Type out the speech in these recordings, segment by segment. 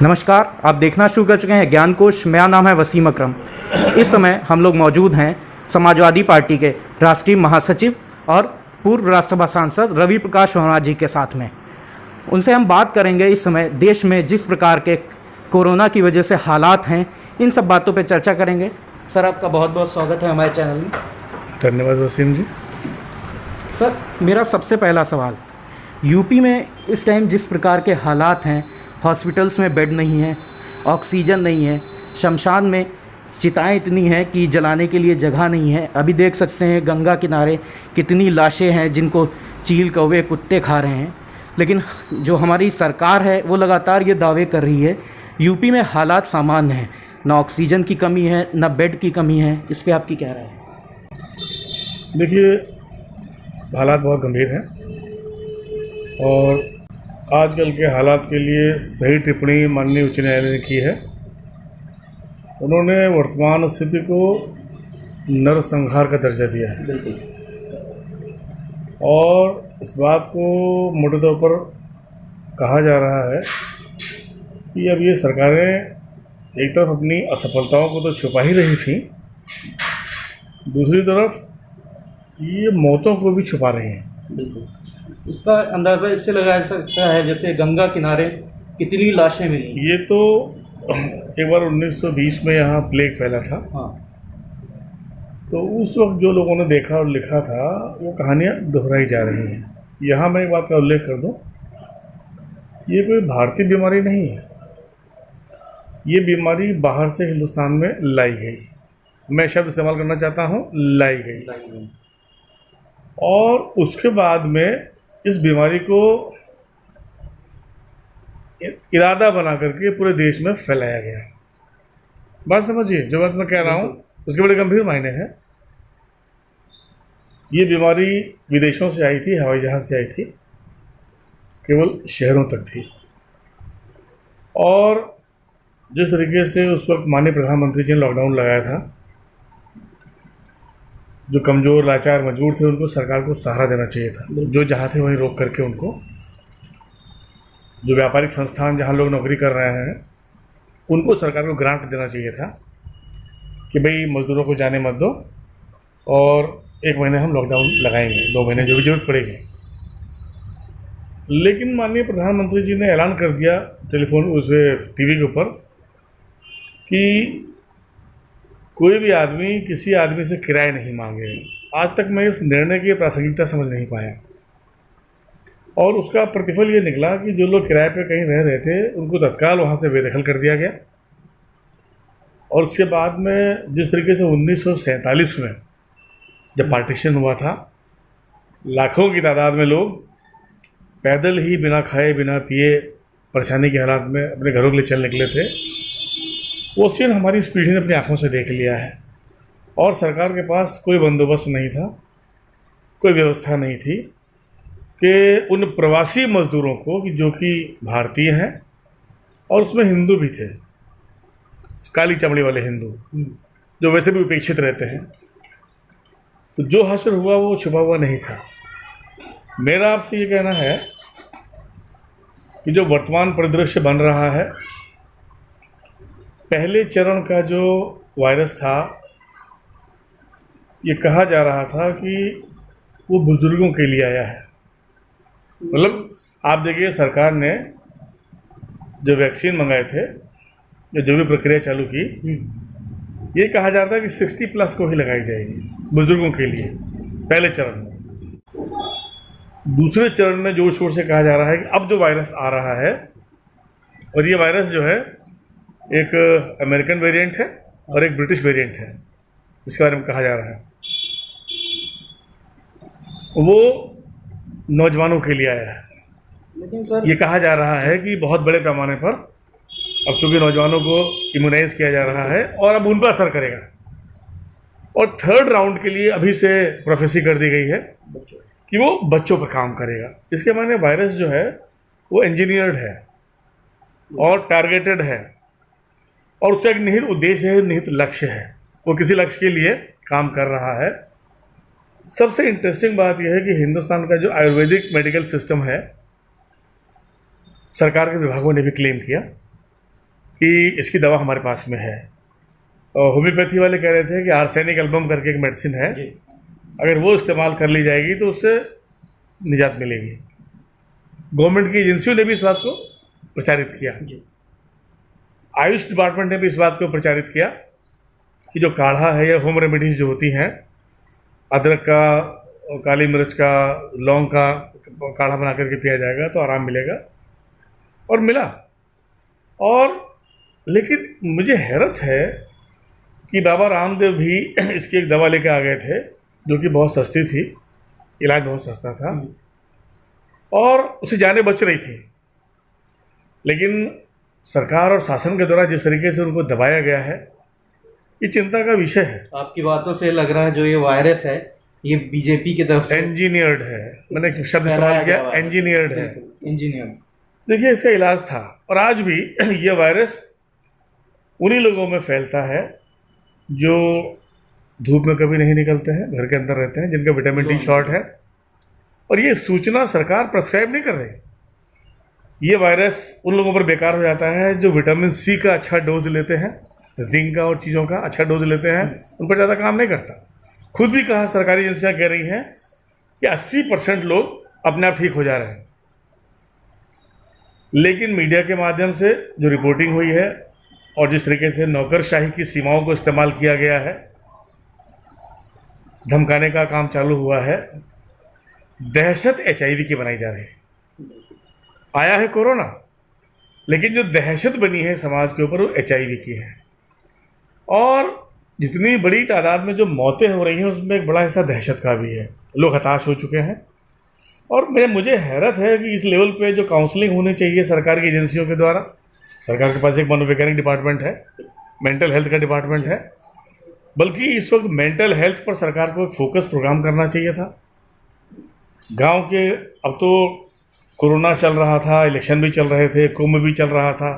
नमस्कार, आप देखना शुरू कर चुके हैं ज्ञान कोश। मेरा नाम है वसीम अकरम। इस समय हम लोग मौजूद हैं समाजवादी पार्टी के राष्ट्रीय महासचिव और पूर्व राज्यसभा सांसद रवि प्रकाश वर्मा जी के साथ में। उनसे हम बात करेंगे इस समय देश में जिस प्रकार के कोरोना की वजह से हालात हैं, इन सब बातों पर चर्चा करेंगे। सर, आपका बहुत बहुत स्वागत है हमारे चैनल में। धन्यवाद वसीम जी। सर, मेरा सबसे पहला सवाल, यूपी में इस टाइम जिस प्रकार के हालात हैं, हॉस्पिटल्स में बेड नहीं है, ऑक्सीजन नहीं है, शमशान में चिताएं इतनी हैं कि जलाने के लिए जगह नहीं है। अभी देख सकते हैं गंगा किनारे कितनी लाशें हैं जिनको चील कौवे कुत्ते खा रहे हैं। लेकिन जो हमारी सरकार है वो लगातार ये दावे कर रही है यूपी में हालात सामान्य हैं, ना ऑक्सीजन की कमी है, ना बेड की कमी है। इस पर आपकी क्या राय है? देखिए, हालात बहुत गंभीर हैं और आजकल के हालात के लिए सही टिप्पणी माननीय उच्च न्यायालय ने की है। उन्होंने वर्तमान स्थिति को नरसंहार का दर्जा दिया है और इस बात को मोटे तौर पर कहा जा रहा है कि अब ये सरकारें एक तरफ अपनी असफलताओं को तो छुपा ही रही थी, दूसरी तरफ ये मौतों को भी छुपा रही हैं। बिल्कुल, इसका अंदाज़ा इससे लगाया सकता है जैसे गंगा किनारे कितनी लाशें मिली। ये तो एक बार 1920 में यहाँ प्लेग फैला था। हाँ, तो उस वक्त जो लोगों ने देखा और लिखा था वो कहानियाँ दोहराई जा रही हैं। यहाँ मैं एक बात का उल्लेख कर दूँ, ये कोई भारतीय बीमारी नहीं है, ये बीमारी बाहर से हिंदुस्तान में लाई गई। मैं शब्द इस्तेमाल करना चाहता हूँ, लाई गई। और उसके बाद में इस बीमारी को इरादा बना करके पूरे देश में फैलाया गया। बात समझिए, जो बात मैं कह रहा हूँ उसके बड़े गंभीर मायने हैं। ये बीमारी विदेशों से आई थी, हवाई जहाज़ से आई थी, केवल शहरों तक थी। और जिस तरीके से उस वक्त माननीय प्रधानमंत्री जी ने लॉकडाउन लगाया था, जो कमज़ोर, लाचार, मजबूर थे, उनको सरकार को सहारा देना चाहिए था। जो जहाँ थे वहीं रोक करके उनको, जो व्यापारिक संस्थान जहाँ लोग नौकरी कर रहे हैं, उनको सरकार को ग्रांट देना चाहिए था कि भाई मज़दूरों को जाने मत दो और 1 महीने हम लॉकडाउन लगाएंगे, 2 महीने जो भी जरूरत पड़ेगी। लेकिन माननीय प्रधानमंत्री जी ने ऐलान कर दिया टेलीफोन, उस टीवी के ऊपर, कि कोई भी आदमी किसी आदमी से किराया नहीं मांगे। आज तक मैं इस निर्णय की प्रासंगिकता समझ नहीं पाया और उसका प्रतिफल ये निकला कि जो लोग किराए पे कहीं रह रहे थे उनको तत्काल वहाँ से बेदखल कर दिया गया। और उसके बाद में जिस तरीके से 1947 में जब पार्टीशन हुआ था, लाखों की तादाद में लोग पैदल ही बिना खाए बिना पिए परेशानी के हालात में अपने घरों के लिए चल निकले थे। वो सीन हमारी इस पीढ़ी ने अपनी आंखों से देख लिया है और सरकार के पास कोई बंदोबस्त नहीं था, कोई व्यवस्था नहीं थी कि उन प्रवासी मज़दूरों को, कि जो कि भारतीय हैं और उसमें हिंदू भी थे, काली चमड़ी वाले हिंदू जो वैसे भी उपेक्षित रहते हैं, तो जो हासिल हुआ वो छुपा हुआ नहीं था। मेरा आपसे ये कहना है कि जो वर्तमान परिदृश्य बन रहा है, पहले चरण का जो वायरस था, ये कहा जा रहा था कि वो बुज़ुर्गों के लिए आया है। मतलब आप देखिए, सरकार ने जो वैक्सीन मंगाए थे, जो भी प्रक्रिया चालू की, ये कहा जा रहा था कि 60+ को ही लगाई जाएगी बुज़ुर्गों के लिए पहले चरण में। दूसरे चरण में जोर शोर से कहा जा रहा है कि अब जो वायरस आ रहा है, और ये वायरस जो है एक अमेरिकन वेरिएंट है और एक ब्रिटिश वेरिएंट है, इसके बारे में कहा जा रहा है, वो नौजवानों के लिए आया है। लेकिन सर, ये कहा जा रहा है कि बहुत बड़े पैमाने पर अब चूँकि नौजवानों को इम्यूनाइज किया जा रहा है और अब उन पर असर करेगा। और 3rd राउंड के लिए अभी से प्रोफेसी कर दी गई है कि वो बच्चों पर काम करेगा। इसके माने वायरस जो है वो इंजीनियर्ड है और टारगेटेड है और उसका एक निहित उद्देश्य है, निहित लक्ष्य है, वो किसी लक्ष्य के लिए काम कर रहा है। सबसे इंटरेस्टिंग बात यह है कि हिंदुस्तान का जो आयुर्वेदिक मेडिकल सिस्टम है, सरकार के विभागों ने भी क्लेम किया कि इसकी दवा हमारे पास में है। और होम्योपैथी वाले कह रहे थे कि आर्सेनिक एल्बम करके एक मेडिसिन है, अगर वो इस्तेमाल कर ली जाएगी तो उससे निजात मिलेगी। गवर्नमेंट की एजेंसियों ने भी इस बात को प्रचारित किया, आयुष डिपार्टमेंट ने भी इस बात को प्रचारित किया कि जो काढ़ा है या होम रेमेडीज जो होती हैं, अदरक का, काली मिर्च का, लौंग का काढ़ा बना करके पिया जाएगा तो आराम मिलेगा, और मिला। और लेकिन मुझे हैरत है कि बाबा रामदेव भी इसकी एक दवा लेके आ गए थे जो कि बहुत सस्ती थी, इलाज बहुत सस्ता था और उसे जाने बच रही थी, लेकिन सरकार और शासन के द्वारा जिस तरीके से उनको दबाया गया है, ये चिंता का विषय है। आपकी बातों से लग रहा है जो ये वायरस है ये बीजेपी की तरफ से इंजीनियर्ड है, मैंने एक शब्द इस्तेमाल किया, इंजीनियर्ड है। इंजीनियर देखिए, इसका इलाज था और आज भी ये वायरस उन्हीं लोगों में फैलता है जो धूप में कभी नहीं निकलते हैं, घर के अंदर रहते हैं, जिनका विटामिन डी शॉर्ट है। और ये सूचना सरकार प्रेस्क्राइब नहीं कर रही। ये वायरस उन लोगों पर बेकार हो जाता है जो विटामिन सी का अच्छा डोज लेते हैं, जिंक का और चीज़ों का अच्छा डोज लेते हैं, उन पर ज़्यादा काम नहीं करता। खुद भी कहा, सरकारी एजेंसियाँ कह रही हैं कि 80% लोग अपने आप ठीक हो जा रहे हैं, लेकिन मीडिया के माध्यम से जो रिपोर्टिंग हुई है और जिस तरीके से नौकरशाही की सीमाओं को इस्तेमाल किया गया है, धमकाने का काम चालू हुआ है, दहशत HIV की बनाई जा रही है। आया है कोरोना, लेकिन जो दहशत बनी है समाज के ऊपर वो HIV की है। और जितनी बड़ी तादाद में जो मौतें हो रही हैं उसमें एक बड़ा हिस्सा दहशत का भी है। लोग हताश हो चुके हैं और मुझे हैरत है कि इस लेवल पे जो काउंसलिंग होनी चाहिए सरकार की एजेंसियों के द्वारा, सरकार के पास एक मनोवैज्ञानिक डिपार्टमेंट है, मेंटल हेल्थ का डिपार्टमेंट है, बल्कि इस वक्त मेंटल हेल्थ पर सरकार को एक फोकस प्रोग्राम करना चाहिए था। गांव के, अब तो कोरोना चल रहा था, इलेक्शन भी चल रहे थे, कुंभ भी चल रहा था,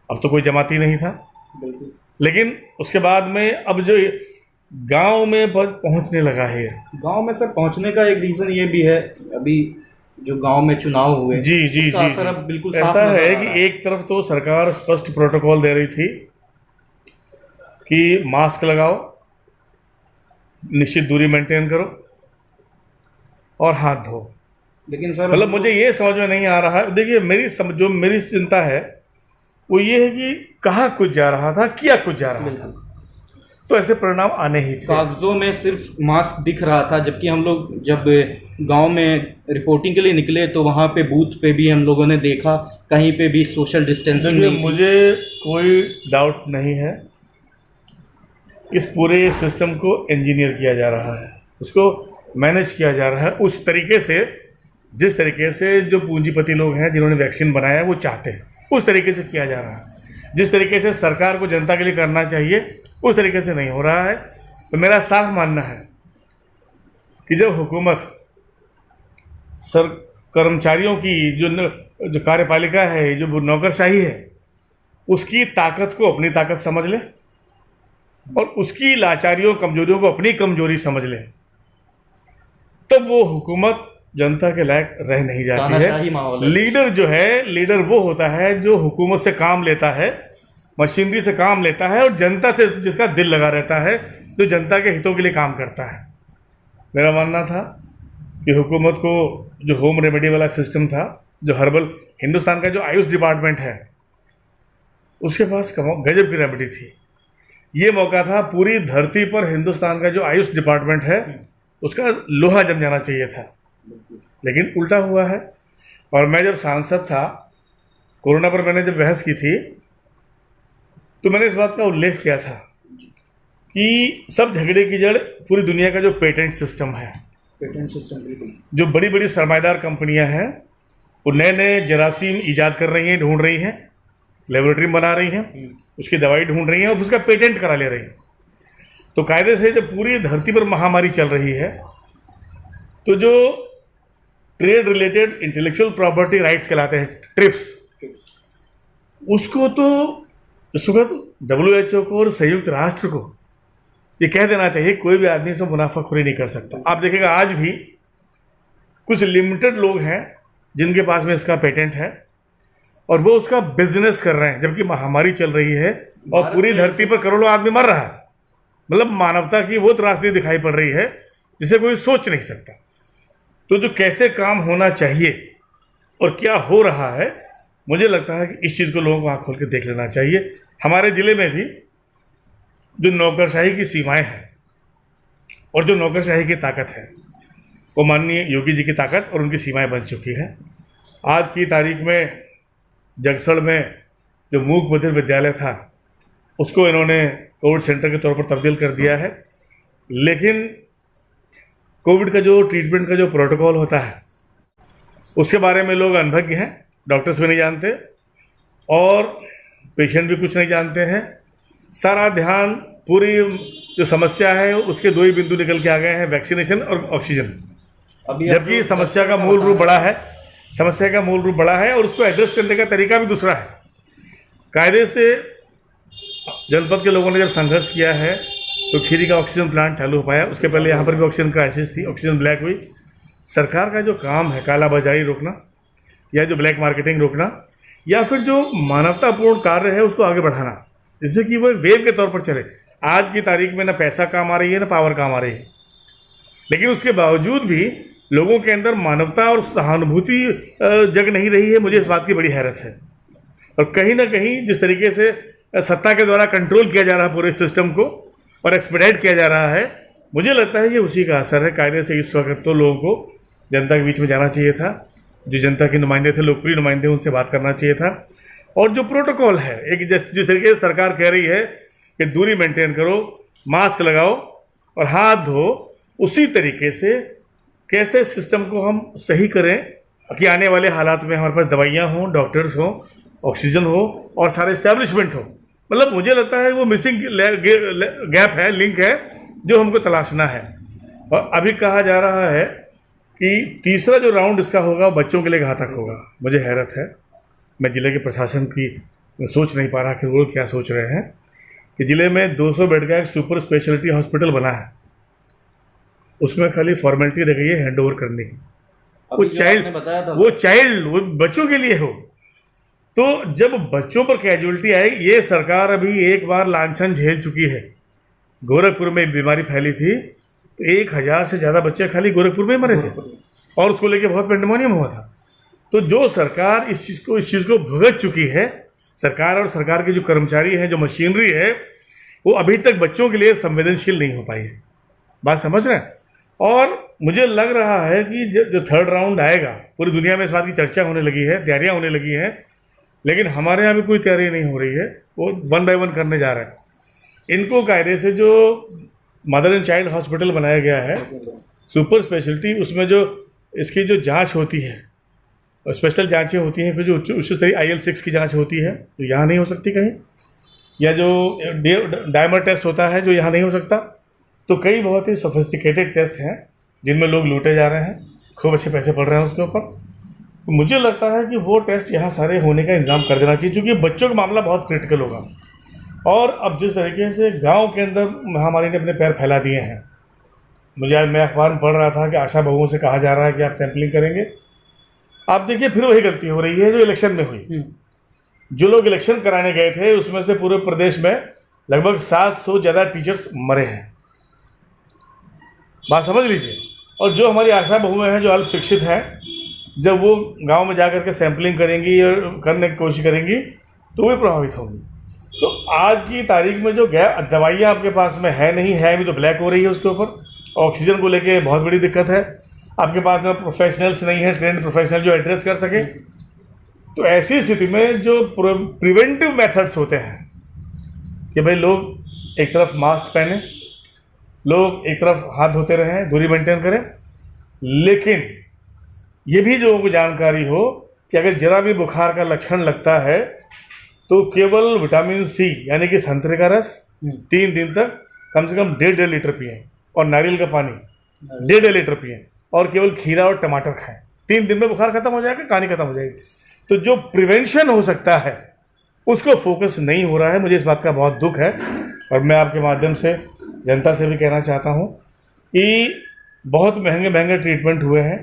अब तो कोई जमाती नहीं था, लेकिन उसके बाद में अब जो गांव में पहुंचने लगा है। गांव में सर पहुंचने का एक रीज़न ये भी है, अभी जो गांव में चुनाव हुए जी जी जी, असर अब बिल्कुल साफ ऐसा नजर है आ रहा कि एक तरफ तो सरकार स्पष्ट प्रोटोकॉल दे रही थी कि मास्क लगाओ, निश्चित दूरी मेंटेन करो और हाथ धो, लेकिन सर मतलब मुझे ये समझ में नहीं आ रहा है। देखिए, जो मेरी चिंता है वो ये है कि कहाँ कुछ जा रहा था, किया कुछ जा रहा था, तो ऐसे परिणाम आने ही थे। कागजों में सिर्फ मास्क दिख रहा था, जबकि हम लोग जब गांव में रिपोर्टिंग के लिए निकले तो वहां पे बूथ पे भी हम लोगों ने देखा कहीं पे भी सोशल डिस्टेंसिंग नहीं थी। मुझे कोई डाउट नहीं है, इस पूरे सिस्टम को इंजीनियर किया जा रहा है, उसको मैनेज किया जा रहा है उस तरीके से जिस तरीके से जो पूंजीपति लोग हैं जिन्होंने वैक्सीन बनाया है वो चाहते हैं, उस तरीके से किया जा रहा है। जिस तरीके से सरकार को जनता के लिए करना चाहिए उस तरीके से नहीं हो रहा है। तो मेरा साफ मानना है कि जब हुकूमत कर्मचारियों की जो कार्यपालिका है, जो नौकरशाही है, उसकी ताकत को अपनी ताकत समझ ले और उसकी लाचारियों कमजोरियों को अपनी कमजोरी समझ ले, तब वो हुकूमत जनता के लायक रह नहीं जाती है। लीडर जो है, लीडर वो होता है जो हुकूमत से काम लेता है, मशीनरी से काम लेता है और जनता से जिसका दिल लगा रहता है, जो जनता के हितों के लिए काम करता है। मेरा मानना था कि हुकूमत को जो होम रेमेडी वाला सिस्टम था, जो हर्बल, हिंदुस्तान का जो आयुष डिपार्टमेंट है उसके पास गजब की रेमेडी थी। ये मौका था, पूरी धरती पर हिंदुस्तान का जो आयुष डिपार्टमेंट है उसका लोहा जम जाना चाहिए था, लेकिन उल्टा हुआ है। और मैं जब सांसद था, कोरोना पर मैंने जब बहस की थी तो मैंने इस बात का उल्लेख किया था कि सब झगड़े की जड़ पूरी दुनिया का जो पेटेंट सिस्टम है, पेटेंट सिस्टम बिल्कुल, जो बड़ी बड़ी सरमाएदार कंपनियां हैं वो नए नए जरासीम ईजाद कर रही हैं, ढूंढ रही हैं, लेबोरेटरी बना रही हैं, उसकी दवाई ढूंढ रही हैं और उसका पेटेंट करा ले रही हैं। तो कायदे से जब पूरी धरती पर महामारी चल रही है तो जो trade related intellectual property rights कहलाते हैं, ट्रिप्स, उसको तो इस वक्त WHO को और संयुक्त राष्ट्र को ये कह देना चाहिए कोई भी आदमी इसमें मुनाफाखोरी नहीं कर सकता। आप देखिएगा आज भी कुछ लिमिटेड लोग हैं जिनके पास में इसका पेटेंट है, और वो उसका बिजनेस कर रहे हैं, जबकि महामारी चल रही है और पूरी धरती पर करोड़ों आदमी मर रहा है। मतलब मानवता की वो त्रासदी दिखाई पड़ रही है जिसे कोई सोच नहीं सकता। तो जो कैसे काम होना चाहिए और क्या हो रहा है, मुझे लगता है कि इस चीज़ को लोगों को आँख खोल के देख लेना चाहिए। हमारे ज़िले में भी जो नौकरशाही की सीमाएं हैं और जो नौकरशाही की ताकत है, वो माननीय योगी जी की ताकत और उनकी सीमाएं बन चुकी है। आज की तारीख में जगसड़ में जो मूक बधिर विद्यालय था, उसको इन्होंने कोविड सेंटर के तौर पर तब्दील कर दिया है। लेकिन कोविड का जो ट्रीटमेंट का जो प्रोटोकॉल होता है, उसके बारे में लोग अनभिज्ञ हैं, डॉक्टर्स भी नहीं जानते और पेशेंट भी कुछ नहीं जानते हैं। सारा ध्यान पूरी जो समस्या है उसके दो ही बिंदु निकल के आ गए हैं, वैक्सीनेशन और ऑक्सीजन। जबकि समस्या का मूल रूप बड़ा है, समस्या का मूल रूप बड़ा है और उसको एड्रेस करने का तरीका भी दूसरा है। कायदे से जनपद के लोगों ने जब संघर्ष किया है तो खीरी का ऑक्सीजन प्लांट चालू हो पाया। उसके पहले यहाँ पर भी ऑक्सीजन क्राइसिस थी, ऑक्सीजन ब्लैक हुई। सरकार का जो काम है कालाबाजारी रोकना या जो ब्लैक मार्केटिंग रोकना या फिर जो मानवतापूर्ण कार्य है उसको आगे बढ़ाना, जिससे कि वो वेव के तौर पर चले। आज की तारीख में ना पैसा काम आ रही है ना पावर काम आ रही है, लेकिन उसके बावजूद भी लोगों के अंदर मानवता और सहानुभूति जग नहीं रही है। मुझे इस बात की बड़ी हैरत है। और कहीं ना कहीं जिस तरीके से सत्ता के द्वारा कंट्रोल किया जा रहा है पूरे सिस्टम को और एक्सपेडाइट किया जा रहा है, मुझे लगता है ये उसी का असर है। कायदे से इस वक्त तो लोगों को जनता के बीच में जाना चाहिए था, जो जनता के नुमाइंदे थे, लोकप्रिय नुमाइंदे, उनसे बात करना चाहिए था। और जो प्रोटोकॉल है, एक जिस तरीके से सरकार कह रही है कि दूरी मेंटेन करो, मास्क लगाओ और हाथ धो, उसी तरीके से कैसे सिस्टम को हम सही करें कि आने वाले हालात में हमारे पास दवाइयाँ हों, डॉक्टर्स हों, ऑक्सीजन हो और सारे इस्टेब्लिशमेंट हो। मतलब मुझे लगता है वो मिसिंग गैप है, लिंक है, जो हमको तलाशना है। और अभी कहा जा रहा है कि तीसरा जो राउंड इसका होगा बच्चों के लिए घातक होगा। मुझे हैरत है, मैं ज़िले के प्रशासन की सोच नहीं पा रहा कि वो क्या सोच रहे हैं कि ज़िले में 200 बेड का एक सुपर स्पेशलिटी हॉस्पिटल बना है, उसमें खाली फॉर्मेलिटी रह गई है हैंड ओवर करने की। वो चाइल्ड वो बच्चों के लिए हो। तो जब बच्चों पर कैजुअलिटी आएगी, ये सरकार अभी एक बार लांछन झेल चुकी है। गोरखपुर में बीमारी फैली थी तो 1000 से ज़्यादा बच्चे खाली गोरखपुर में ही मरे थे और उसको लेके बहुत पेंडेमोनियम हुआ था। तो जो सरकार इस चीज़ को भुगत चुकी है, सरकार और सरकार के जो कर्मचारी हैं, जो मशीनरी है, वो अभी तक बच्चों के लिए संवेदनशील नहीं हो पाई है। बात समझ रहे हैं? और मुझे लग रहा है कि जो थर्ड राउंड आएगा, पूरी दुनिया में इस बात की चर्चा होने लगी है, तैयारियां होने लगी हैं, लेकिन हमारे यहाँ भी कोई तैयारी नहीं हो रही है। वो 1 बाय 1 करने जा रहे हैं। इनको कायदे से जो मदर एंड चाइल्ड हॉस्पिटल बनाया गया है सुपर स्पेशलिटी, उसमें जो इसकी जो जांच होती है, स्पेशल जांचें होती हैं, जो उच्च स्तरीय IL-6 की जांच होती है, जो यहाँ नहीं हो सकती कहीं, या जो डायमर टेस्ट होता है जो यहाँ नहीं हो सकता। तो कई बहुत ही सोफिस्टिकेटेड टेस्ट हैं जिनमें लोग लूटे जा रहे हैं, खूब अच्छे पैसे पड़ रहे हैं उसके ऊपर। तो मुझे लगता है कि वो टेस्ट यहाँ सारे होने का इंतजाम कर देना चाहिए, क्योंकि बच्चों का मामला बहुत क्रिटिकल होगा। और अब जिस तरीके से गांव के अंदर महामारी ने अपने पैर फैला दिए हैं, मैं अखबार में पढ़ रहा था कि आशा बहुओं से कहा जा रहा है कि आप सैंपलिंग करेंगे। आप देखिए फिर वही गलती हो रही है जो इलेक्शन में हुई। जो लोग इलेक्शन कराने गए थे उसमें से पूरे प्रदेश में लगभग 700 ज़्यादा टीचर्स मरे हैं। बात समझ लीजिए। और जो हमारी आशा बहुएं हैं, जो अल्प शिक्षित हैं, जब वो गांव में जाकर के सैंपलिंग करेंगी और करने की कोशिश करेंगी तो वे प्रभावित होंगी। तो आज की तारीख में जो दवाइयाँ आपके पास में है नहीं है, अभी तो ब्लैक हो रही है उसके ऊपर। ऑक्सीजन को लेके बहुत बड़ी दिक्कत है। आपके पास में प्रोफेशनल्स नहीं है, ट्रेंड प्रोफेशनल जो एड्रेस कर सके। तो ऐसी स्थिति में जो प्रिवेंटिव मेथड्स होते हैं कि भाई लोग एक तरफ मास्क पहने, लोग एक तरफ हाथ धोते रहें, दूरी मेंटेन करें, लेकिन ये भी लोगों को जानकारी हो कि अगर जरा भी बुखार का लक्षण लगता है तो केवल विटामिन C यानी कि संतरे का रस 3 दिन तक कम से कम 1.5 लीटर पिएं और नारियल का पानी 1.5 लीटर पिएं और केवल खीरा और टमाटर खाएं। 3 दिन में बुखार खत्म हो जाएगा, कहानी खत्म हो जाएगी। तो जो प्रिवेंशन हो सकता है उसको फोकस नहीं हो रहा है। मुझे इस बात का बहुत दुख है और मैं आपके माध्यम से जनता से भी कहना चाहता हूँ कि बहुत महंगे महंगे ट्रीटमेंट हुए हैं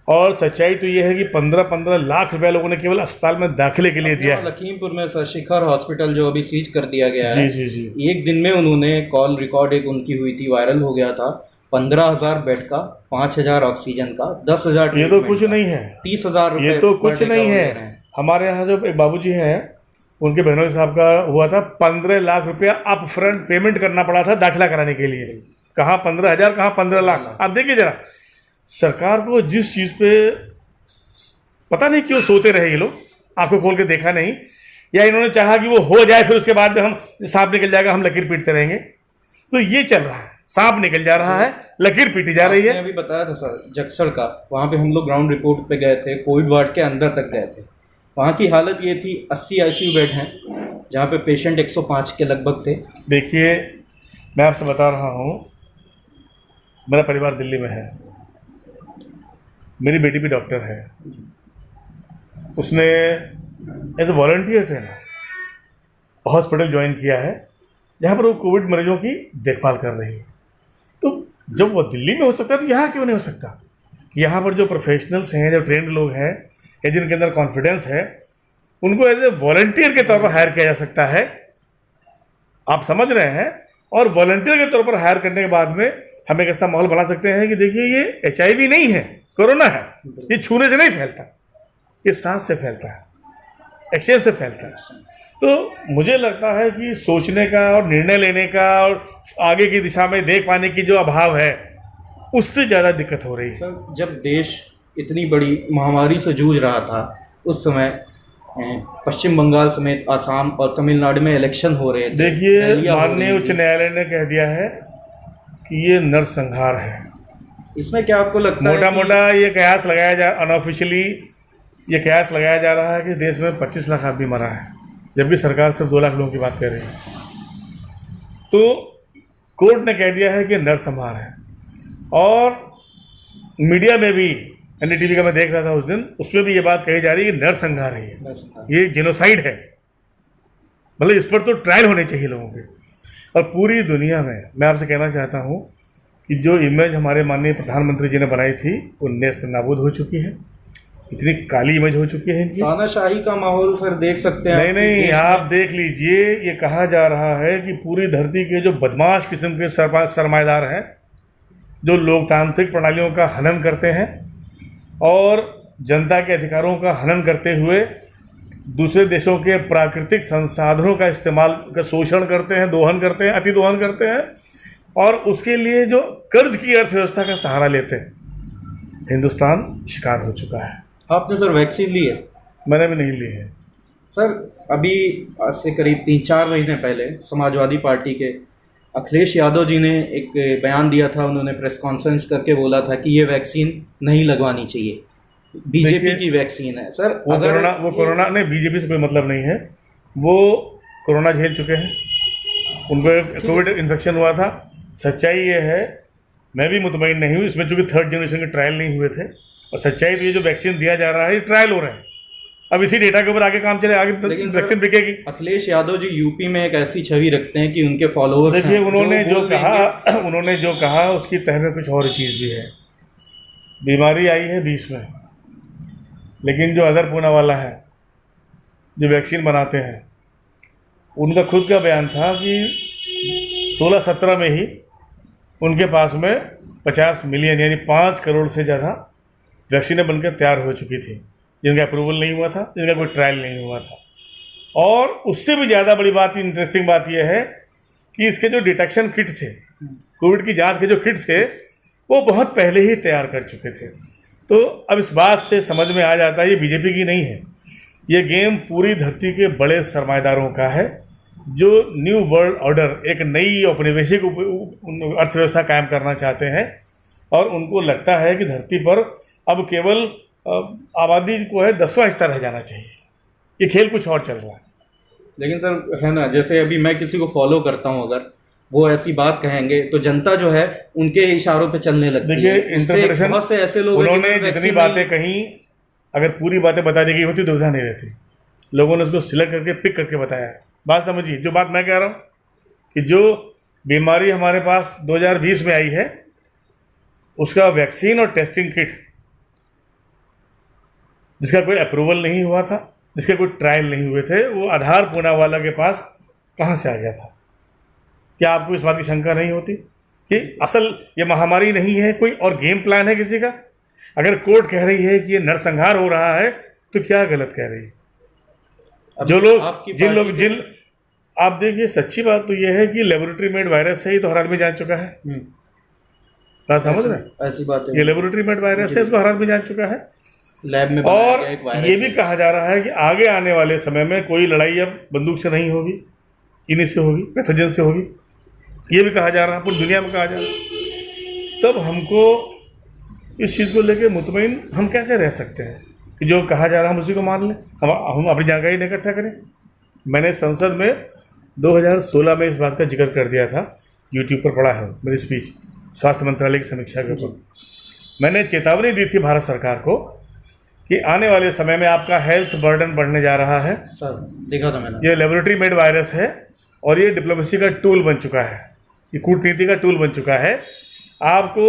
और सच्चाई तो ये है कि 15-15 लाख रुपया लोगों ने केवल अस्पताल में दाखिले के लिए दिया है। लखीमपुर में सर शिखर हॉस्पिटल जो अभी सीज कर दिया गया जी है, जी जी। एक दिन में उन्होंने कॉल रिकॉर्ड एक उनकी हुई थी, वायरल हो गया था। 15,000 बेड का, 5,000 ऑक्सीजन का, 10,000 ये तो कुछ नहीं है, 30,000 रुपये, ये तो कुछ नहीं है। हमारे यहाँ जो एक बाबूजी हैं, उनके बहनोई साहब का हुआ था 15 लाख रुपया अप फ्रंट पेमेंट करना पड़ा था दाखिला कराने के लिए। कहाँ 15,000, कहाँ 15 लाख। आप देखिए जरा, सरकार को जिस चीज़ पे पता नहीं क्यों सोते रहे ये लोग, आंखों खोल के देखा नहीं, या इन्होंने चाहा कि वो हो जाए फिर उसके बाद में हम सांप निकल जाएगा हम लकीर पीटते रहेंगे। तो ये चल रहा है, सांप निकल जा रहा है, लकीर पीटी जा रही है। मैंने अभी बताया था सर जक्सड़ का, वहाँ पे हम लोग ग्राउंड रिपोर्ट पे गए थे, कोविड वार्ड के अंदर तक गए थे। वहाँ की हालत ये थी, 80 ICU बेड हैं जहाँ पे पेशेंट 105 के लगभग थे। देखिए मैं आपसे बता रहा हूँ, मेरा परिवार दिल्ली में है, मेरी बेटी भी डॉक्टर है, उसने as a volunteer trainer hospital join किया है जहाँ पर वो कोविड मरीजों की देखभाल कर रही है। तो जब वो दिल्ली में हो सकता है तो यहाँ क्यों नहीं हो सकता? कि यहाँ पर जो प्रोफेशनल्स हैं, जो ट्रेंड लोग हैं, या जिनके अंदर कॉन्फिडेंस है, उनको एज ए वॉलंटियर के तौर पर हायर किया जा सकता है। आप समझ रहे हैं? और वॉलंटियर के तौर पर हायर करने के बाद में हम एक ऐसा माहौल बना सकते हैं कि देखिए ये HIV नहीं है, कोरोना है, ये छूने से नहीं फैलता, ये सांस से फैलता है, एक्सचेंज से फैलता है। तो मुझे लगता है कि सोचने का और निर्णय लेने का और आगे की दिशा में देख पाने की जो अभाव है, उससे ज़्यादा दिक्कत हो रही है। सर जब देश इतनी बड़ी महामारी से जूझ रहा था, उस समय पश्चिम बंगाल समेत आसाम और तमिलनाडु में इलेक्शन हो रहे थे। देखिए माननीय उच्च न्यायालय ने कह दिया है कि ये नरसंहार है। इसमें क्या आपको लगता है? मोटा मोटा ये कयास लगाया जा, अनऑफिशियली ये कयास लगाया जा रहा है कि देश में 25 लाख आदमी मरा है, जबकि सरकार सिर्फ 2 लाख लोगों की बात कर रही है। तो कोर्ट ने कह दिया है कि नरसंहार है। और मीडिया में भी, NDTV का मैं देख रहा था उस दिन, उसमें भी ये बात कही जा रही है कि नरसंहार है, ये जेनोसाइड है। मतलब इस पर तो ट्रायल होने चाहिए लोगों के। और पूरी दुनिया में मैं आपसे कहना चाहता हूँ कि जो इमेज हमारे माननीय प्रधानमंत्री जी ने बनाई थी वो नेस्त नाबूद हो चुकी है। इतनी काली इमेज हो चुकी है इनकी। तानाशाही का माहौल सर देख सकते हैं। नहीं, आप देख लीजिए, ये कहा जा रहा है कि पूरी धरती के जो बदमाश किस्म के सरमाएदार हैं, जो लोकतांत्रिक प्रणालियों का हनन करते हैं और जनता के अधिकारों का हनन करते हुए दूसरे देशों के प्राकृतिक संसाधनों का इस्तेमाल का शोषण करते हैं, दोहन करते हैं, अति दोहन करते हैं, और उसके लिए जो कर्ज की अर्थव्यवस्था का सहारा लेते हैं, हिंदुस्तान शिकार हो चुका है। आपने सर वैक्सीन ली है? मैंने भी नहीं ली है सर। अभी आज से करीब 3-4 महीने पहले समाजवादी पार्टी के अखिलेश यादव जी ने एक बयान दिया था, उन्होंने प्रेस कॉन्फ्रेंस करके बोला था कि ये वैक्सीन नहीं लगवानी चाहिए, बीजेपी की वैक्सीन है। सर वो कोरोना नहीं, बीजेपी से कोई मतलब नहीं है, वो कोरोना झेल चुके हैं, उनको कोविड इन्फेक्शन हुआ था। सच्चाई ये है, मैं भी मुतमईन नहीं हूँ इसमें, चूँकि 3rd जनरेशन के ट्रायल नहीं हुए थे। और सच्चाई तो ये जो वैक्सीन दिया जा रहा है ये ट्रायल हो रहे हैं, अब इसी डेटा के ऊपर आगे काम चले, आगे वैक्सीन बिकेगी। अखिलेश यादव जी यूपी में एक ऐसी छवि रखते हैं कि उनके फॉलोअर्स, देखिए उन्होंने जो कहा उसकी तह में कुछ और चीज़ भी है। बीमारी आई है 20 में, लेकिन जो अदर पूनावाला है, जो वैक्सीन बनाते हैं, उनका खुद का बयान था कि 16-17 में ही उनके पास में 50 मिलियन यानी 5 करोड़ से ज़्यादा वैक्सीनें बनकर तैयार हो चुकी थी, जिनका अप्रूवल नहीं हुआ था, जिनका कोई ट्रायल नहीं हुआ था। और उससे भी ज़्यादा बड़ी बात, इंटरेस्टिंग बात यह है कि इसके जो डिटेक्शन किट थे, कोविड की जांच के जो किट थे, वो बहुत पहले ही तैयार कर चुके थे। तो अब इस बात से समझ में आ जाता है ये बीजेपी की नहीं है, ये गेम पूरी धरती के बड़े सरमाएदारों का है, जो न्यू वर्ल्ड ऑर्डर, एक नई औपनिवेशिक अर्थव्यवस्था कायम करना चाहते हैं। और उनको लगता है कि धरती पर अब केवल आबादी को है 10वां हिस्सा रह जाना चाहिए। ये खेल कुछ और चल रहा है। लेकिन सर है ना, जैसे अभी मैं किसी को फॉलो करता हूँ, अगर वो ऐसी बात कहेंगे तो जनता जो है उनके इशारों पे चलने लगती है। देखिए इंटरप्रिटेशन, बहुत से ऐसे लोग उन्होंने जितनी बातें कही, अगर पूरी बातें बता दी गई होती तो दुविधा नहीं रहती। लोगों ने उसको सिलेक्ट करके पिक करके बताया। बात समझिए, जो बात मैं कह रहा हूँ कि जो बीमारी हमारे पास 2020 में आई है, उसका वैक्सीन और टेस्टिंग किट जिसका कोई अप्रूवल नहीं हुआ था, जिसके कोई ट्रायल नहीं हुए थे, वो आधार पूनावाला के पास कहाँ से आ गया था? क्या आपको इस बात की शंका नहीं होती कि असल ये महामारी नहीं है, कोई और गेम प्लान है किसी का? अगर कोर्ट कह रही है कि ये नरसंहार हो रहा है तो क्या गलत कह रही है? जो लोग जिन आप देखिए, सच्ची बात तो ये है कि लेबोरेटरी मेड वायरस है, ये तो हर आदमी जान चुका है। बात समझ रहे हैं? ऐसी बात है, ये लेबोरेटरी मेड वायरस है, इसको हर आदमी जान चुका है। लैब में और एक वायरस ये भी कहा जा रहा है कि आगे आने वाले समय में कोई लड़ाई अब बंदूक से नहीं होगी, इन्हीं से होगी, पैथोजन से होगी। ये भी कहा जा रहा है, पूरी दुनिया में कहा जा रहा है। तब हमको इस चीज़ को लेके मुतमईन हम कैसे रह सकते हैं कि जो कहा जा रहा है हम उसी को मान लें, हम अपनी जानकारी नहीं इकट्ठा करें? मैंने संसद में 2016 में इस बात का जिक्र कर दिया था, यूट्यूब पर पड़ा है मेरी स्पीच स्वास्थ्य मंत्रालय की समीक्षा के ऊपर। मैंने चेतावनी दी थी भारत सरकार को कि आने वाले समय में आपका हेल्थ बर्डन बढ़ने जा रहा है। सर देखा था मैंने, ये लेबोरेटरी मेड वायरस है और ये डिप्लोमेसी का टूल बन चुका है, ये कूटनीति का टूल बन चुका है। आपको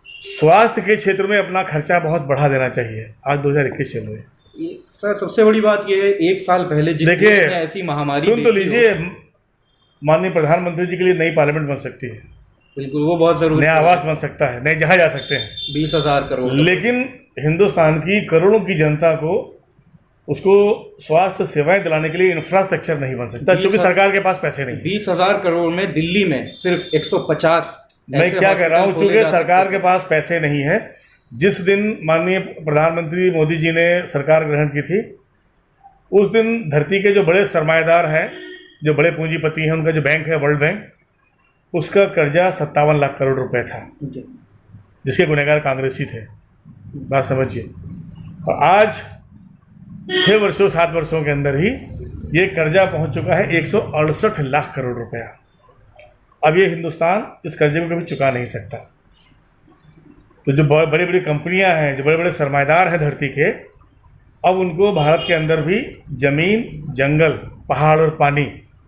स्वास्थ्य के क्षेत्र में अपना खर्चा बहुत बढ़ा देना चाहिए। आज 2021 चल रही है। सर सबसे बड़ी बात ये है, एक साल पहले जिस देखिए, देश ने ऐसी महामारी सुन तो देखी लीजिए, माननीय प्रधानमंत्री जी के लिए नई पार्लियामेंट बन सकती है, बिल्कुल वो बहुत जरूरी, नया आवास बन सकता है, नए जहाज आ सकते हैं, 20,000 करोड़। लेकिन हिंदुस्तान की करोड़ों की जनता को उसको स्वास्थ्य सेवाएं दिलाने के लिए इंफ्रास्ट्रक्चर नहीं बन सकता, क्योंकि सरकार के पास पैसे नहीं है। 20,000 करोड़ में दिल्ली में सिर्फ 150। मैं क्या कह रहा हूँ, चूंकि सरकार के पास पैसे नहीं है। जिस दिन माननीय प्रधानमंत्री मोदी जी ने सरकार ग्रहण की थी, उस दिन धरती के जो बड़े सरमाएदार हैं, जो बड़े पूंजीपति हैं, उनका जो बैंक है वर्ल्ड बैंक, उसका कर्जा 57 लाख करोड़ रुपए था, जिसके गुनहगार कांग्रेसी थे। बात समझिए। और आज 6 वर्षों 7 वर्षों के अंदर ही ये कर्जा पहुंच चुका है 168 लाख करोड़ रुपया। अब ये हिंदुस्तान इस कर्जे को कभी चुका नहीं सकता। तो जो बड़ी बड़ी कंपनियां हैं, जो बड़े बड़े सरमाएदार हैं धरती के, अब उनको भारत के अंदर भी ज़मीन, जंगल, पहाड़ और पानी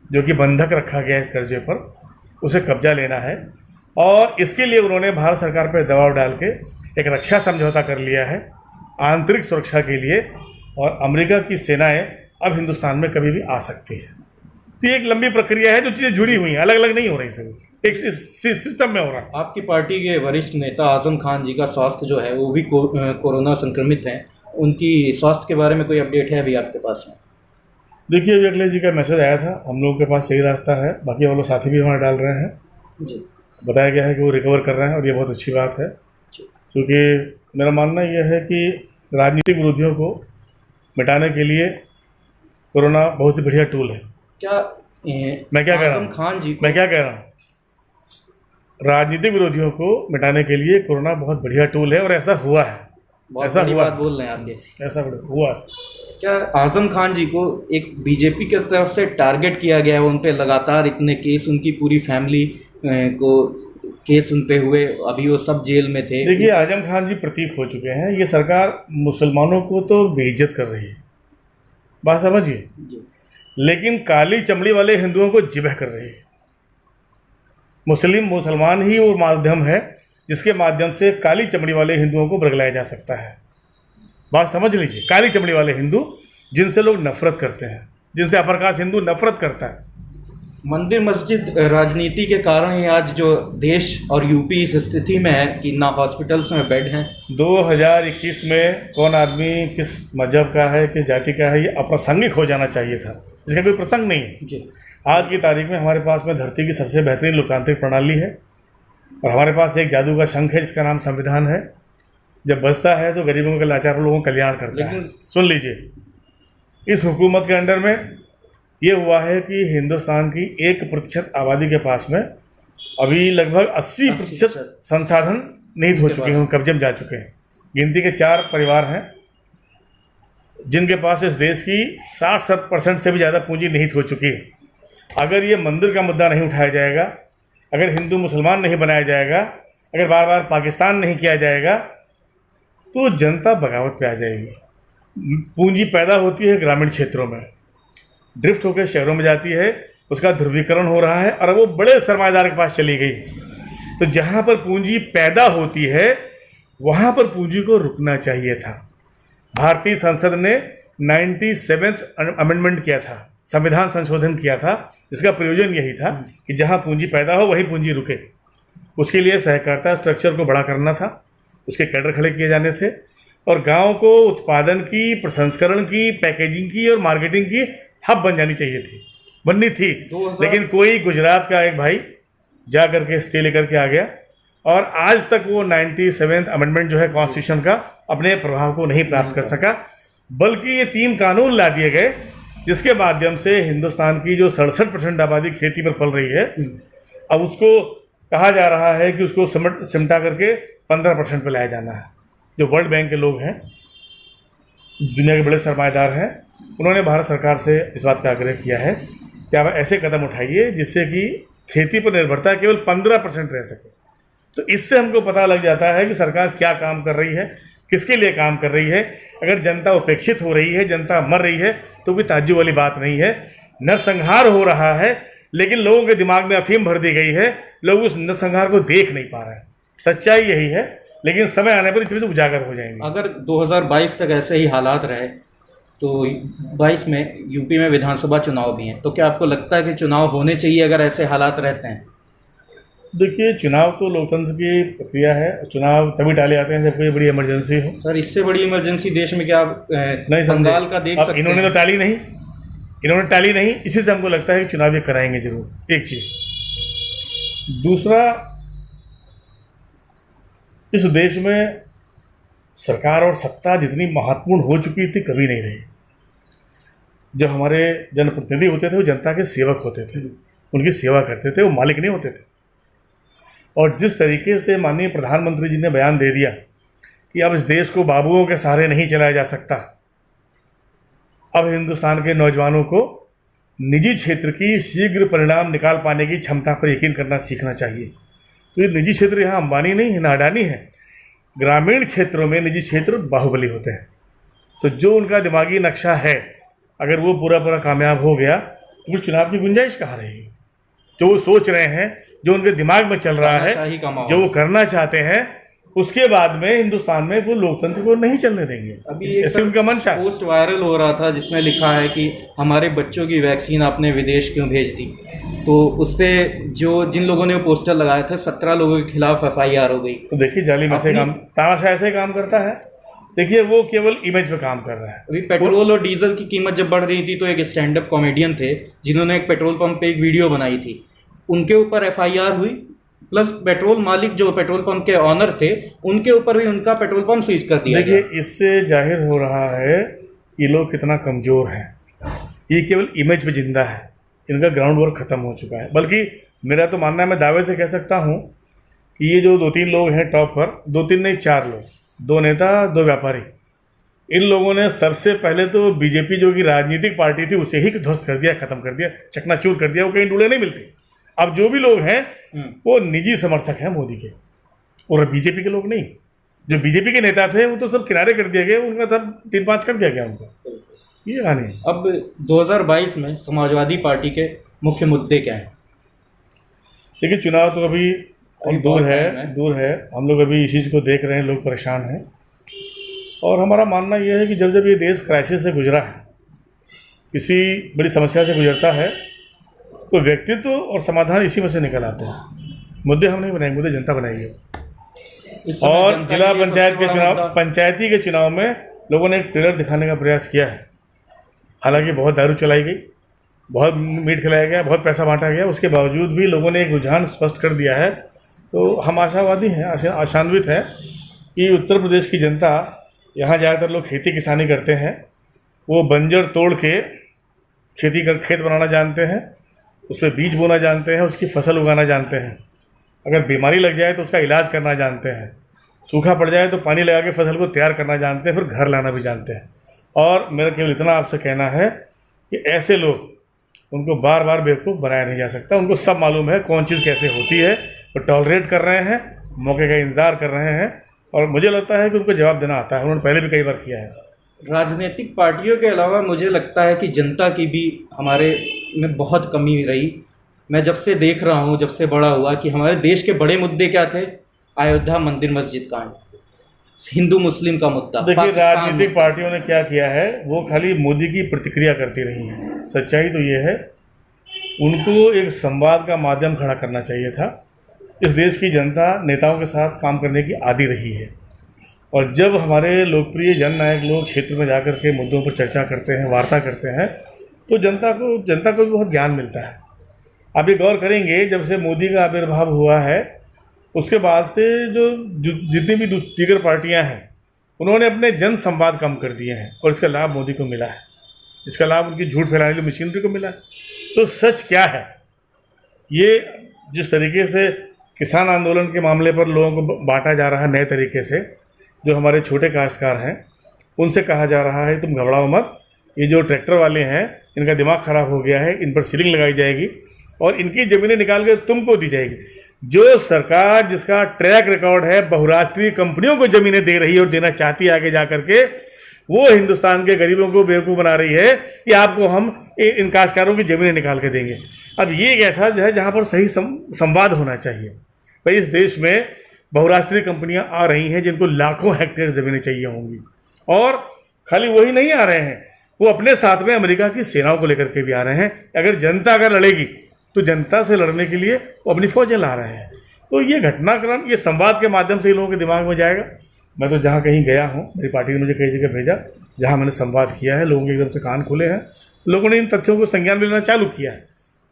जो कि बंधक रखा गया है इस कर्जे पर, उसे कब्जा लेना है। और इसके लिए उन्होंने भारत सरकार पर दबाव डाल के एक रक्षा समझौता कर लिया है आंतरिक सुरक्षा के लिए, और अमेरिका की सेनाएं अब हिंदुस्तान में कभी भी आ सकती है। तो ये एक लंबी प्रक्रिया है, जो चीज़ें जुड़ी हुई हैं, अलग अलग नहीं हो रही सर, एक सिस्टम में हो रहा है। आपकी पार्टी के वरिष्ठ नेता आजम खान जी का स्वास्थ्य जो है वो भी कोरोना संक्रमित हैं, उनकी स्वास्थ्य के बारे में कोई अपडेट है अभी आपके पास में? देखिए, अभी अखिलेश जी का मैसेज आया था, हम लोगों के पास सही रास्ता है, बाकी वो लोग साथी भी हमारे डाल रहे हैं जी। बताया गया है कि वो रिकवर कर रहे हैं और ये बहुत अच्छी बात है, क्योंकि मेरा मानना यह है कि राजनीतिक विरोधियों को मिटाने के लिए कोरोना बहुत ही बढ़िया टूल है। क्या मैं क्या कह रहा आजम खान जी मैं क्या कह रहा हूँ, राजनीतिक विरोधियों को मिटाने के लिए कोरोना बहुत बढ़िया टूल है, और ऐसा हुआ है। बहुत ऐसा बड़ी हुआ बात बोल रहे हैं आप ये। ऐसा हुआ है। क्या आजम खान जी को एक बीजेपी की तरफ से टारगेट किया गया है? उन पे लगातार इतने केस, उनकी पूरी फैमिली को केस उन पे हुए, अभी वो सब जेल में थे। देखिए, आजम खान जी प्रतीक हो चुके हैं। ये सरकार मुसलमानों को तो बेइज्जत कर रही है, बात समझिए, लेकिन काली चमड़ी वाले हिंदुओं को जिबह कर रही है। मुसलमान ही वो माध्यम है जिसके माध्यम से काली चमड़ी वाले हिंदुओं को बरगलाया जा सकता है। बात समझ लीजिए, काली चमड़ी वाले हिंदू जिनसे लोग नफरत करते हैं, जिनसे अपर कास्ट हिंदू नफरत करता है। मंदिर मस्जिद राजनीति के कारण ही आज जो देश और यूपी इस स्थिति में है कि ना हॉस्पिटल्स में बेड हैं। 2021 में कौन आदमी किस मजहब का है, किस जाति का है, ये अप्रासंगिक हो जाना चाहिए था, इसका कोई प्रसंग नहीं है जी। आज की तारीख में हमारे पास में धरती की सबसे बेहतरीन लोकतांत्रिक प्रणाली है, और हमारे पास एक जादू का शंख है जिसका नाम संविधान है। जब बजता है तो गरीबों के, लाचार लोगों का कल्याण करता है। सुन लीजिए, इस हुकूमत के अंडर में ये हुआ है कि हिंदुस्तान की 1% आबादी के पास में अभी लगभग 80% संसाधन निहित हो चुके हैं, कब्जे में जा चुके हैं। गिनती के 4 परिवार हैं जिनके पास इस देश की 60% से भी ज़्यादा पूंजी निहित हो चुकी है। अगर ये मंदिर का मुद्दा नहीं उठाया जाएगा, अगर हिंदू मुसलमान नहीं बनाया जाएगा, अगर बार बार पाकिस्तान नहीं किया जाएगा, तो जनता बगावत पे आ जाएगी। पूंजी पैदा होती है ग्रामीण क्षेत्रों में, ड्रिफ्ट होकर शहरों में जाती है, उसका ध्रुवीकरण हो रहा है और वो बड़े सरमाएदार के पास चली गई। तो जहाँ पर पूंजी पैदा होती है वहाँ पर पूंजी को रुकना चाहिए था। भारतीय संसद ने 97th अमेंडमेंट किया था, संविधान संशोधन किया था, जिसका प्रयोजन यही था कि जहां पूंजी पैदा हो वहीं पूंजी रुके। उसके लिए सहकारिता स्ट्रक्चर को बड़ा करना था, उसके कैडर खड़े किए जाने थे और गांव को उत्पादन की, प्रसंस्करण की, पैकेजिंग की और मार्केटिंग की हब बन जानी चाहिए थी, बननी थी। लेकिन कोई गुजरात का एक भाई जा करके स्टे लेकर के आ गया और आज तक वो 97th अमेंडमेंट जो है कॉन्स्टिट्यूशन का अपने प्रभाव को नहीं प्राप्त कर सका, बल्कि ये 3 कानून ला दिए गए जिसके माध्यम से हिंदुस्तान की जो 67% आबादी खेती पर पल रही है, अब उसको कहा जा रहा है कि उसको सिमटा करके 15% पर लाया जाना है। जो वर्ल्ड बैंक के लोग हैं, दुनिया के बड़े सरमाएदार हैं, उन्होंने भारत सरकार से इस बात का आग्रह किया है कि आप ऐसे कदम उठाइए जिससे कि खेती पर निर्भरता केवल 15% रह सके। तो इससे हमको पता लग जाता है कि सरकार क्या काम कर रही है, किसके लिए काम कर रही है। अगर जनता उपेक्षित हो रही है, जनता मर रही है, तो कोई ताज्जुब वाली बात नहीं है। नरसंहार हो रहा है, लेकिन लोगों के दिमाग में अफीम भर दी गई है, लोग उस नरसंहार को देख नहीं पा रहे हैं। सच्चाई यही है, लेकिन समय आने पर ये चीज़ें उजागर हो जाएंगी। अगर 2022 तक ऐसे ही हालात रहे तो 22 में यूपी में विधानसभा चुनाव भी हैं, तो क्या आपको लगता है कि चुनाव होने चाहिए अगर ऐसे हालात रहते हैं? देखिए, चुनाव तो लोकतंत्र की प्रक्रिया है। चुनाव तभी टाले जाते हैं जब कोई बड़ी इमरजेंसी हो। सर, इससे बड़ी इमरजेंसी देश में क्या आप नहीं, बंगाल का देख सकते हैं? इन्होंने तो टाली नहीं, इसी से हमको लगता है कि चुनाव ये कराएंगे जरूर। एक चीज़। दूसरा, इस देश में सरकार और सत्ता जितनी महत्वपूर्ण हो चुकी थी कभी नहीं रही। जो हमारे जनप्रतिनिधि होते थे वो जनता के सेवक होते थे, उनकी सेवा करते थे, वो मालिक नहीं होते थे। और जिस तरीके से माननीय प्रधानमंत्री जी ने बयान दे दिया कि अब इस देश को बाबुओं के सहारे नहीं चलाया जा सकता, अब हिंदुस्तान के नौजवानों को निजी क्षेत्र की शीघ्र परिणाम निकाल पाने की क्षमता पर यकीन करना सीखना चाहिए। तो ये निजी क्षेत्र यहाँ अंबानी नहीं है, ना अडानी है। ग्रामीण क्षेत्रों में निजी क्षेत्र बाहुबली होते हैं। तो जो उनका दिमागी नक्शा है, अगर वो पूरा कामयाब हो गया तो फिर चुनाव की गुंजाइश कहाँ रहेगी। जो वो सोच रहे हैं, जो उनके दिमाग में चल रहा है, जो वो करना चाहते हैं, उसके बाद में हिंदुस्तान में वो लोकतंत्र को नहीं चलने देंगे। अभी ऐसे उनका मंशा। पोस्ट वायरल हो रहा था जिसमें लिखा है कि हमारे बच्चों की वैक्सीन आपने विदेश क्यों भेज दी। तो उस पर जिन लोगों ने वो पोस्टर लगाया था, 17 लोगों के खिलाफ FIR हो गई। तो देखिए, जाली में से काम, तानाशाह ऐसे काम करता है। देखिए, वो केवल इमेज पे काम कर रहा है। अभी पेट्रोल और डीजल की कीमत जब बढ़ रही थी तो एक स्टैंड अप कॉमेडियन थे जिन्होंने एक पेट्रोल पंप पे एक वीडियो बनाई थी, उनके ऊपर FIR हुई, प्लस पेट्रोल मालिक जो पेट्रोल पंप के ऑनर थे उनके ऊपर भी उनका पेट्रोल पंप सीज कर दिया। देखिए, इससे जाहिर हो रहा है ये लोग कितना कमज़ोर हैं। ये केवल इमेज पे जिंदा है, इनका ग्राउंड वर्क ख़त्म हो चुका है। बल्कि मेरा तो मानना है, मैं दावे से कह सकता हूँ कि ये जो 2-3 लोग हैं टॉप पर, 2-3 नहीं 4 लोग, 2 नेता 2 व्यापारी, इन लोगों ने सबसे पहले तो बीजेपी जो कि राजनीतिक पार्टी थी उसे ही ध्वस्त कर दिया, ख़त्म कर दिया, चकनाचूर कर दिया। वो कहीं डूले नहीं मिलते। अब जो भी लोग हैं वो निजी समर्थक हैं मोदी के, और बीजेपी के लोग नहीं। जो बीजेपी के नेता थे वो तो सब किनारे कर दिए गए, उनका तब 3-5 कर दिया गया उनको। ये कहानी है। अब 2022 में समाजवादी पार्टी के मुख्य मुद्दे क्या हैं? देखिए, चुनाव तो अभी दूर है। हम लोग अभी इस चीज़ को देख रहे हैं, लोग परेशान हैं। और हमारा मानना यह है कि जब ये देश क्राइसिस से गुजरा है, किसी बड़ी समस्या से गुजरता है, तो व्यक्तित्व और समाधान इसी में से निकल आते हैं। मुद्दे हम नहीं बनाएंगे, मुद्दे जनता बनाएगी। और जिला पंचायत के चुनाव, पंचायती के चुनाव में लोगों ने एक ट्रेलर दिखाने का प्रयास किया है। हालांकि बहुत दारू चलाई गई, बहुत मीट खिलाया गया, बहुत पैसा बांटा गया, उसके बावजूद भी लोगों ने एक रुझान स्पष्ट कर दिया है। तो हम आशावादी हैं, आशान्वित हैं कि उत्तर प्रदेश की जनता, यहाँ ज़्यादातर लोग खेती किसानी करते हैं, वो बंजर तोड़ के खेत बनाना जानते हैं, उस पर बीज बोना जानते हैं, उसकी फसल उगाना जानते हैं। अगर बीमारी लग जाए तो उसका इलाज करना जानते हैं, सूखा पड़ जाए तो पानी लगा के फसल को तैयार करना जानते हैं, फिर घर लाना भी जानते हैं। और मेरा केवल इतना आपसे कहना है कि ऐसे लोग, उनको बार बार बेवकूफ़ बनाया नहीं जा सकता। उनको सब मालूम है कौन चीज़ कैसे होती है, वो टॉलरेट कर रहे हैं, मौके का इंतज़ार कर रहे हैं, और मुझे लगता है कि उनको जवाब देना आता है। उन्होंने पहले भी कई बार किया है ऐसा। राजनीतिक पार्टियों के अलावा मुझे लगता है कि जनता की भी हमारे में बहुत कमी रही। मैं जब से देख रहा हूँ, जब से बड़ा हुआ, कि हमारे देश के बड़े मुद्दे क्या थे? अयोध्या मंदिर मस्जिद कांड, हिंदू मुस्लिम का मुद्दा। देखिए, पाकिस्तान राजनीतिक में पार्टियों ने क्या किया है, वो खाली मोदी की प्रतिक्रिया करती रही हैं। सच्चाई तो ये है, उनको एक संवाद का माध्यम खड़ा करना चाहिए था। इस देश की जनता नेताओं के साथ काम करने की आदी रही है, और जब हमारे लोकप्रिय जननायक लोग क्षेत्र में जाकर के मुद्दों पर चर्चा करते हैं, वार्ता करते हैं, तो जनता को भी बहुत ज्ञान मिलता है। आप ये गौर करेंगे, जब से मोदी का आविर्भाव हुआ है उसके बाद से जितनी भी दीगर पार्टियां हैं, उन्होंने अपने जन संवाद कम कर दिए हैं, और इसका लाभ मोदी को मिला है। इसका लाभ उनकी झूठ फैलाने वाली मशीनरी को मिला है। तो सच क्या है, ये जिस तरीके से किसान आंदोलन के मामले पर लोगों को बांटा जा रहा है नए तरीके से, जो हमारे छोटे काश्तकार हैं उनसे कहा जा रहा है तुम घबराओ मत, ये जो ट्रैक्टर वाले हैं इनका दिमाग ख़राब हो गया है, इन पर सीलिंग लगाई जाएगी और इनकी ज़मीनें निकाल के तुमको दी जाएगी। जो सरकार जिसका ट्रैक रिकॉर्ड है बहुराष्ट्रीय कंपनियों को ज़मीनें दे रही है और देना चाहती है आगे जा करके, वो हिंदुस्तान के गरीबों को बेवकूफ़ बना रही है कि आपको हम इन काश्तकारों की ज़मीनें निकाल के देंगे। अब ये एक ऐसा है जहाँ पर सही संवाद होना चाहिए। भाई, इस देश में बहुराष्ट्रीय कंपनियां आ रही हैं जिनको लाखों हेक्टेयर ज़मीनें चाहिए होंगी, और खाली वही नहीं आ रहे हैं, वो अपने साथ में अमेरिका की सेनाओं को लेकर के भी आ रहे हैं। अगर लड़ेगी तो जनता से लड़ने के लिए वो अपनी फौजें ला रहे हैं। तो ये घटनाक्रम, ये संवाद के माध्यम से लोगों के दिमाग में जाएगा। मैं तो जहाँ कहीं गया हूँ, मेरी पार्टी ने मुझे कई जगह भेजा जहाँ मैंने संवाद किया है, लोगों के एकदम से कान खुले हैं, लोगों ने इन तथ्यों को संज्ञान में लेना चालू किया है।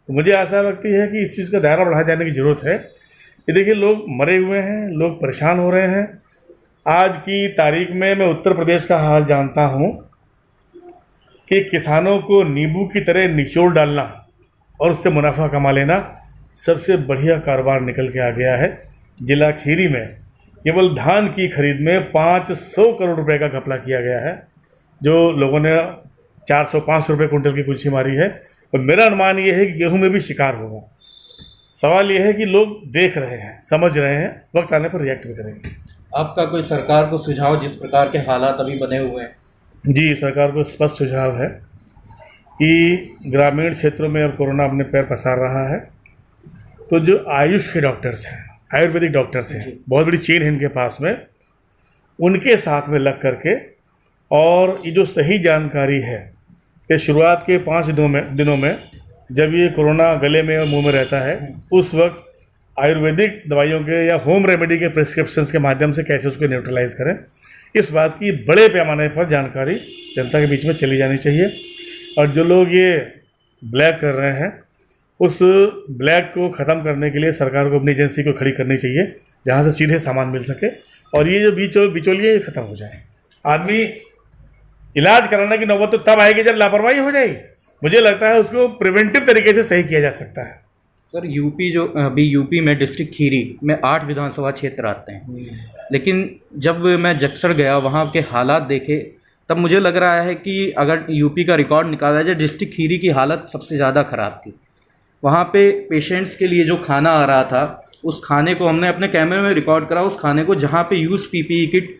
तो मुझे आशा लगती है कि इस चीज़ का दायरा बढ़ाए जाने की ज़रूरत है। ये देखिए, लोग मरे हुए हैं, लोग परेशान हो रहे हैं। आज की तारीख में मैं उत्तर प्रदेश का हाल जानता हूँ कि किसानों को नींबू की तरह निचोड़ डालना और उससे मुनाफा कमा लेना सबसे बढ़िया कारोबार निकल के आ गया है। जिला खीरी में केवल धान की खरीद में 500 करोड़ रुपए का घपला किया गया है, जो लोगों ने 400-500 रुपये कुंटल की कुल्ची मारी है। और मेरा अनुमान ये है कि गेहूं में भी शिकार होगा। सवाल ये है कि लोग देख रहे हैं, समझ रहे हैं, वक्त आने पर रिएक्ट भी करेंगे। आपका कोई सरकार को सुझाव, जिस प्रकार के हालात अभी बने हुए हैं? जी, सरकार को स्पष्ट सुझाव है कि ग्रामीण क्षेत्रों में अब कोरोना अपने पैर पसार रहा है, तो जो आयुष के डॉक्टर्स हैं, आयुर्वेदिक डॉक्टर्स हैं, बहुत बड़ी चेन है इनके पास में, उनके साथ में लग करके, और ये जो सही जानकारी है कि शुरुआत के 5 दिनों में जब ये कोरोना गले में और मुंह में रहता है, उस वक्त आयुर्वेदिक दवाइयों के या होम रेमेडी के प्रिस्क्रिप्शंस के माध्यम से कैसे उसको न्यूट्रलाइज करें, इस बात की बड़े पैमाने पर जानकारी जनता के बीच में चली जानी चाहिए। और जो लोग ये ब्लैक कर रहे हैं, उस ब्लैक को ख़त्म करने के लिए सरकार को अपनी एजेंसी को खड़ी करनी चाहिए जहाँ से सीधे सामान मिल सके, और ये जो बिचौलिए ख़त्म हो जाए। आदमी इलाज कराने की नौबत तो तब आएगी जब लापरवाही हो जाएगी। मुझे लगता है उसको प्रिवेंटिव तरीके से सही किया जा सकता है। सर, यूपी में डिस्ट्रिक्ट खीरी में 8 विधानसभा क्षेत्र आते हैं, लेकिन जब मैं जक्सर गया, वहाँ के हालात देखे, तब मुझे लग रहा है कि अगर यूपी का रिकॉर्ड निकाला जाए, डिस्ट्रिक्ट खीरी की हालत सबसे ज़्यादा ख़राब थी। वहाँ पे पेशेंट्स के लिए जो खाना आ रहा था, उस खाने को हमने अपने कैमरे में रिकॉर्ड करा। उस खाने को जहाँ पे यूज्ड पीपीई किट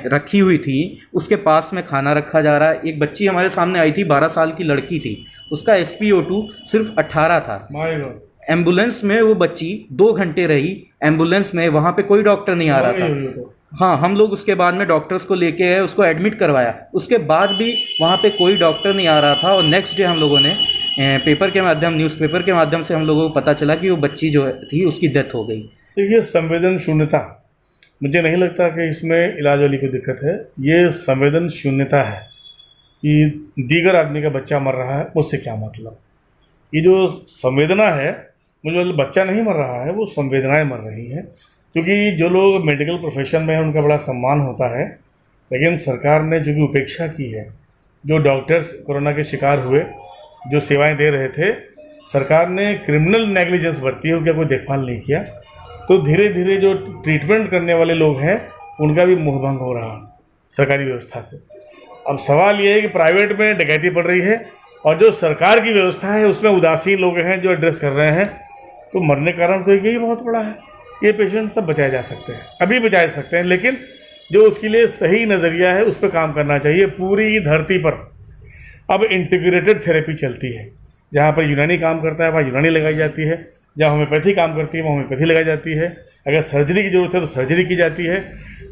रखी हुई थी, उसके पास में खाना रखा जा रहा है। एक बच्ची हमारे सामने आई थी, 12 साल की लड़की थी, उसका SpO2 सिर्फ 18 था। एम्बुलेंस में वो बच्ची 2 घंटे रही एम्बुलेंस में, वहाँ पे कोई डॉक्टर नहीं आ रहा था। हाँ, हम लोग उसके बाद में डॉक्टर्स को लेके गए, उसको एडमिट करवाया, उसके बाद भी वहाँ पे कोई डॉक्टर नहीं आ रहा था। और नेक्स्ट डे हम लोगों ने न्यूज़पेपर के माध्यम से हम लोगों को पता चला कि वो बच्ची जो थी उसकी डेथ हो गई। देखिए, संवेदन शून्यता, मुझे नहीं लगता कि इसमें इलाज वाली कोई दिक्कत है। ये संवेदन शून्यता है कि दीगर आदमी का बच्चा मर रहा है, मुझसे क्या मतलब। ये जो संवेदना है, मुझे मतलब बच्चा नहीं मर रहा है, वो संवेदनाएं मर रही हैं। क्योंकि जो लोग मेडिकल प्रोफेशन में हैं उनका बड़ा सम्मान होता है, लेकिन सरकार ने जो भी उपेक्षा की है, जो डॉक्टर्स कोरोना के शिकार हुए, जो सेवाएं दे रहे थे, सरकार ने क्रिमिनल नेग्लिजेंस बरती है, उनका कोई देखभाल नहीं किया। तो धीरे धीरे जो ट्रीटमेंट करने वाले लोग हैं उनका भी मोहभंग हो रहा सरकारी व्यवस्था से। अब सवाल ये है कि प्राइवेट में डकैती पड़ रही है और जो सरकार की व्यवस्था है उसमें उदासीन लोग हैं जो एड्रेस कर रहे हैं, तो मरने का कारण तो यही बहुत बड़ा है। ये पेशेंट सब बचाए जा सकते हैं, अभी बचाए सकते हैं, लेकिन जो उसके लिए सही नज़रिया है उस पर काम करना चाहिए। पूरी धरती पर अब इंटीग्रेटेड थेरेपी चलती है, जहाँ पर यूनानी काम करता है वहाँ यूनानी लगाई जाती है, जहाँ होम्योपैथी काम करती है वहाँ होम्योपैथी लगाई जाती है, अगर सर्जरी की ज़रूरत है तो सर्जरी की जाती है।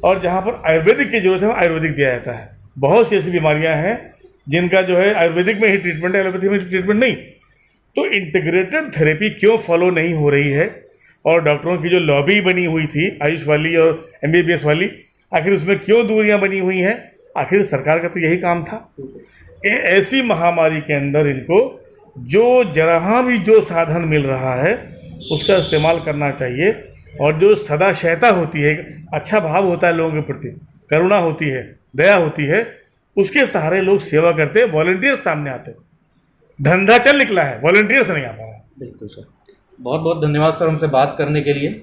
और जहाँ पर आयुर्वेदिक की जरूरत है वहाँ आयुर्वेदिक दिया जाता है। बहुत सी ऐसी बीमारियाँ हैं जिनका जो है आयुर्वेदिक में ही ट्रीटमेंट है, एलोपैथी में ट्रीटमेंट नहीं। तो इंटीग्रेटेड थेरेपी क्यों फॉलो नहीं हो रही है, और डॉक्टरों की जो लॉबी बनी हुई थी आयुष वाली और MBBS वाली, आखिर उसमें क्यों दूरियां बनी हुई हैं? आखिर सरकार का तो यही काम था। ऐसी महामारी के अंदर इनको जो जहाँ भी जो साधन मिल रहा है उसका इस्तेमाल करना चाहिए, और जो सदा शयता होती है, अच्छा भाव होता है लोगों के प्रति, करुणा होती है, दया होती है, उसके सहारे लोग सेवा करते हैं, वॉलंटियर सामने आते हैं। धंधा चल निकला है, वॉलंटियर्स नहीं आ पा रहा। बिल्कुल सर, बहुत बहुत धन्यवाद सर हमसे बात करने के लिए।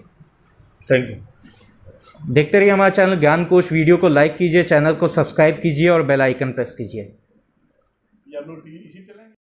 Thank you. देखते रहिए हमारा चैनल ज्ञान कोश। वीडियो को लाइक कीजिए, चैनल को सब्सक्राइब कीजिए और बेल आइकन प्रेस कीजिए। ये आप लोग इसी तरह